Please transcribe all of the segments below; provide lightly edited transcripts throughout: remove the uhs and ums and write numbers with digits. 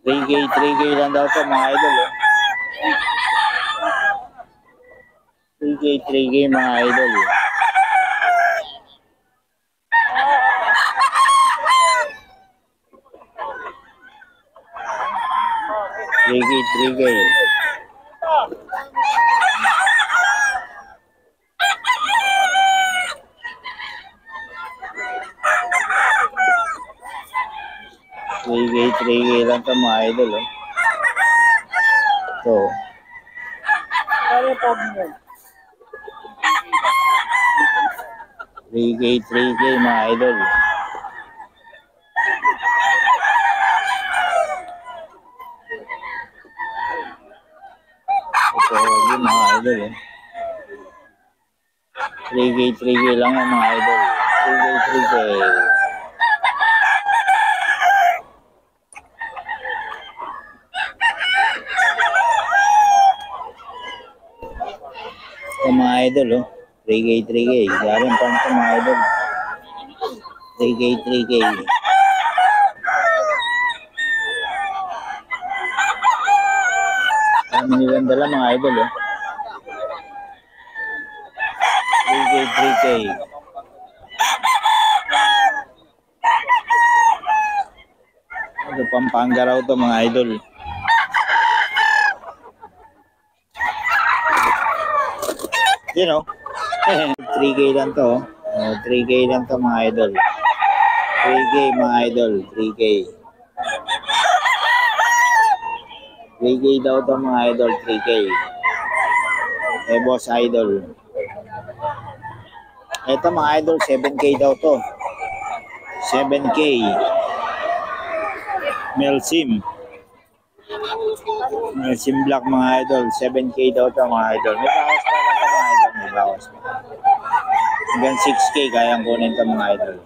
3K lang daw to mga idol eh. 3K mga idol eh. Three K. Three K lang to mga idol eh. So 3K mga idol. Ito yun mga idol eh. 3K lang yan mga idol. 3K. Ito mga idol oh. 3K. Galing pa ito mga idol. 3K. Kami nilang dala mga idol oh. 3K. Ito Pampanga raw to mga idol. You know, 3K lang to. 3K lang to mga idol. 3K mga idol. 3K. 3K daw to mga idol. 3K. Eh, boss idol. Ito mga idol, 7K daw to. 7K. Melsim Black mga idol. 7K daw to mga idol. May bawas pa. Hanggang 6K kayang kunin ito mga idol.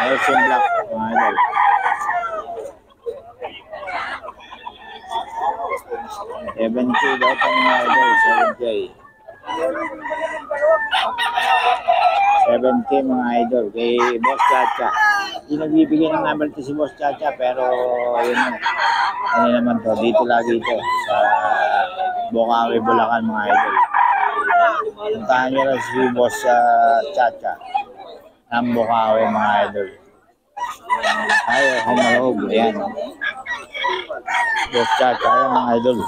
Melsim Black mga idol. 7K daw ito mga idol. 7K mga idol. Kay Boss Chacha. Hindi nagbibigay ng number to si Boss Chacha pero yun na. Ano naman to, dito lagi ito sa Bukawi, Bulacan mga idol. Puntahan nyo lang si Boss Chacha ng Bukawi mga idol. Ayaw, humalog. Ayan. Boss Chacha, ayan mga idol.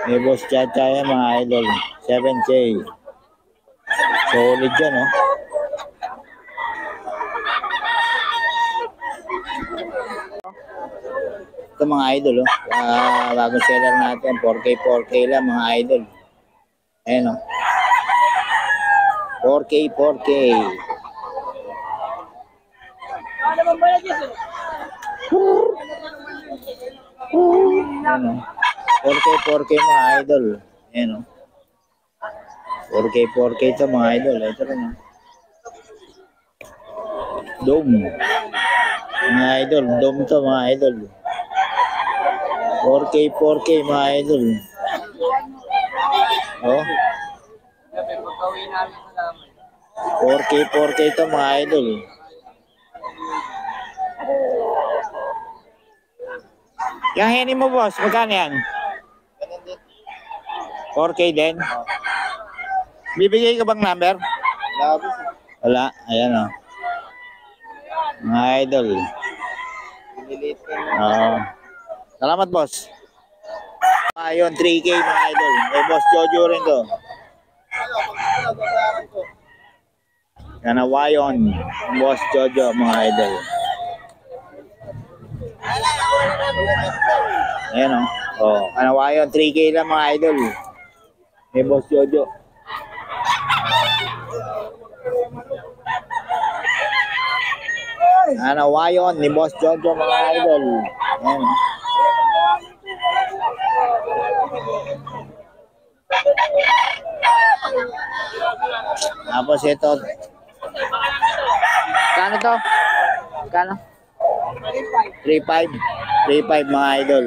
May Boss Chacha yan mga idol. 7K. Solid yan oh. Ito mga idol oh. Bagong seller natin 4K lang mga idol. Ayan oh. 4K. Ayan oh. 4K mga idol. Ayan o. 4K ito mga idol. Ito rin o. Dome. Mga idol. Dome to mga idol. 4K mga idol. O. 4K ito mga idol. Yang hini mo boss, magkano yan? 4K din? Bibigay ka bang number? Wala. Ayan o. Mga idol. Salamat boss. Ayun, 3K mga idol. May Boss Jojo rin to. Kanawayon. Boss Jojo mga idol. Ayan o. Kanawayon, 3K lang mga idol. May Boss Jojo. Kanawayon ni Boss Jojo mga idol. Ayan o. Tapos ito. Kano to? Kano? 3.5 mga idol.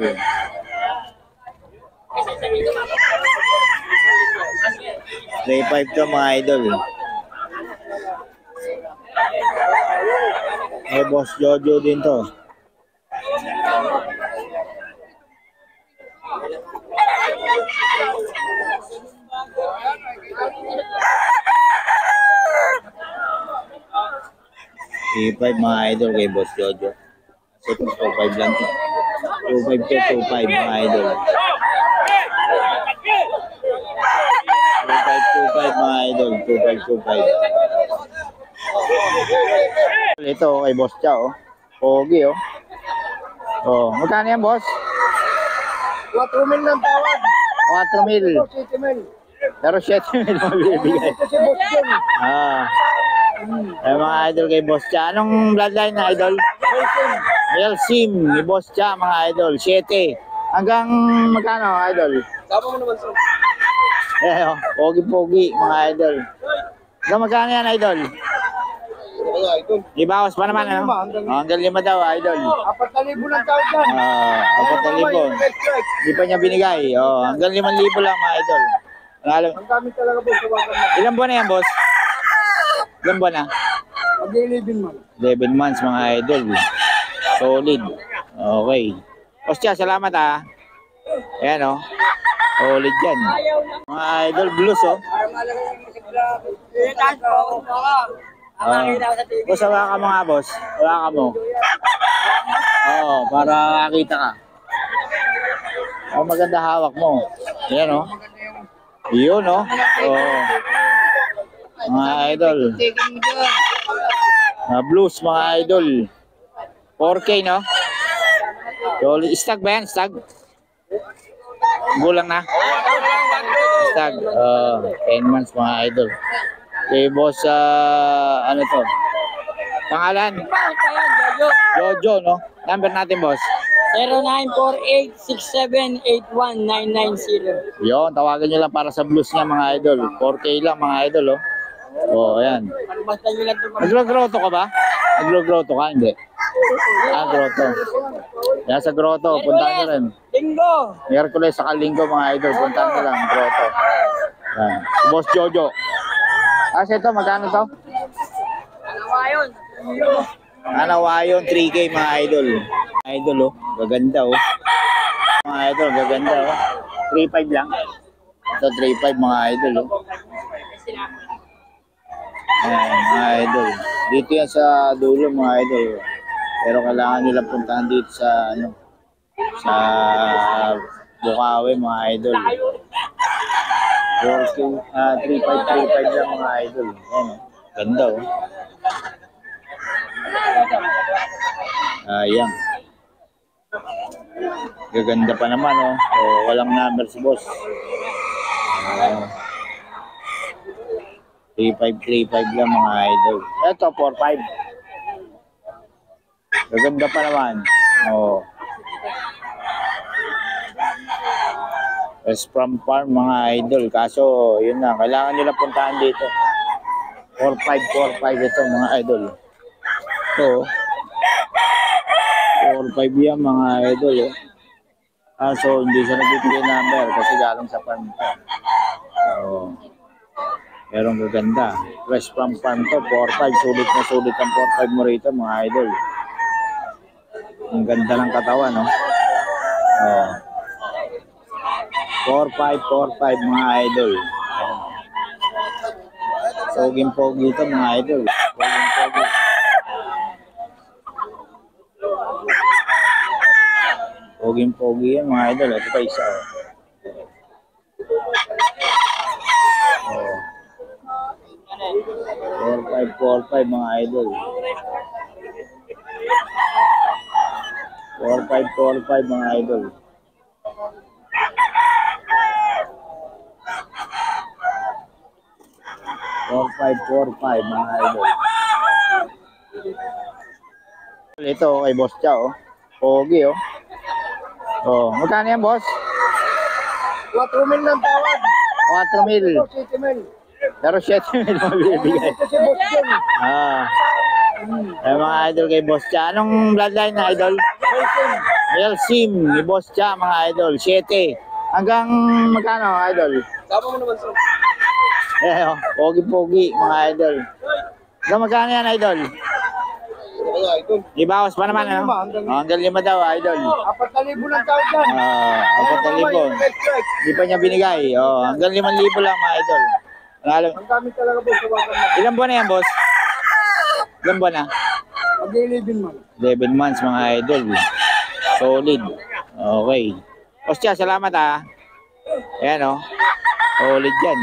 3.5 to mga idol. Eh, Boss Jojo din to. Five mga idol kay Boss Jojo. So, 2.5 lang to. 2.5 to 2.5 mga idol. 2.5 mga idol. 2.5. Ito kay Boss Cha, oh. Pogi, oh. Oh, magkano yan, boss? 4 mil ng tawad. 4 mil. 7 mil. Pero 7 mil mabibigay. Kasi boss yun. Ah. Ay, mga idol kay Boss Cha. Anong bloodline na idol? Melsim ni Boss Cha, mga idol. 7. Hanggang magkano, idol? Tama mo naman, sir. Eh, oh, pogi-pogi, mga idol. Hanggang magkano yan, idol? Kaya, ito. Ibawas pa naman, ano? Oh, hanggang 5 daw, idol. 4,000 ng tawad yan. 4,000. Hindi pa niya binigay. Oh, hanggang 5,000 lang, mga idol. Ang dami talaga, boss. Tawagan na. Ilang buwan na yan, boss? Ilang buwan na? Mag-11 man. 11 months, mga idol. Solid. Okay. Boss Cha, salamat, ha. Ayan, oh. Solid yan. Mga idol, blues, oh. Boss, hawa ka mga boss. Hawa ka mo. Oo, para makita ka. Oh, maganda hawak mo. Ayan, oh. Yun, oh. Oh. Mga idol. Blues, mga idol. 4K, no? Solid. Stag ba yan? Stag? Gulang na? Stag. 10 months, mga idol. Okay, boss, ano to? Pangalan? Jojo, no? Number natin, boss. 0948-6781-990. Yun, tawagan nyo lang para sa blues niya, mga idol. 4K lang, mga idol, oh. Oh, ayan. Basta nyo lang ito. Nagro-grotto ka ba? Nagro-grotto ka? Hindi. Grotto. Yan sa grotto, punta nyo rin. Linggo. Miyerkules sa Linggo, mga idol. Punta nyo lang, grotto. Yan. Si Boss Jojo. Kasi ito, magkano to? Anawayon. Anawayon, 3K, mga idol. Idol, oh. Gaganda, oh. Mga idol, gaganda, oh. 3.5 lang. Ito, 3.5, mga idol, oh. Ayan, mga idol. Dito yan sa dulo, mga idol. Pero kailangan nila puntahan dito sa, ano, sa Bukawi, mga idol. 3.5 lang, mga idol. Ayan, oh. Ganda, oh. Ayan. Gaganda pa naman, oh. So, walang number si boss. 3.5 lang, mga idol. Ito, 4.5. Gaganda pa naman. Oh. It's from farm, mga idol. Kaso, yun na. Kailangan nila puntahan dito. 4.5 ito, mga idol. Ito, 4.5 yan, mga idol. Oh. Kaso, hindi siya nagbibigay number kasi galing sa farm ito. Oh. Pero ang gaganda. Fresh from farm to, 4.5. Sulit na sulit ang 4.5 mo rito, mga idol. Ang ganda ng katawan, no? Oh. 4.5, mga idol. Poging-pogi ito, mga idol. Poging-pogi. Poging-pogi yan, mga idol. Ito pa isa, oh. Oh. 4.5, mga idol. 4.5, mga idol. 4.5, mga idol. Ito kay Boss Cha, oh. Pogi, oh. Oh, magkano yan, boss? 4 mil ng tawad. 4 mil. 7 mil. Pero 7 mil mabibigay. Kasi boss yun. Ay, mga idol kay Boss Cha. Anong bloodline na idol? Melsim ni Boss Cha, mga idol. 7. Hanggang magkano, idol? Tama mo naman, sir. Eh, oh, pogi-pogi, mga idol. So, magkano yan, idol? Kaya ito. Ibawas pa naman, ano? Hanggang 5 daw, idol. 4,000 ng tawad yan. 4,000. Hindi pa niya binigay. Oh, hanggang 5,000 lang, mga idol. Panalo. Ang dami talaga po, tawagan mo. Ilang buwan na yan, boss? Ilang buwan na? Mag-11 man. 11 months, mga idol. Solid. Okay. Ostya, salamat ha. Ayan, oh. Solid yan.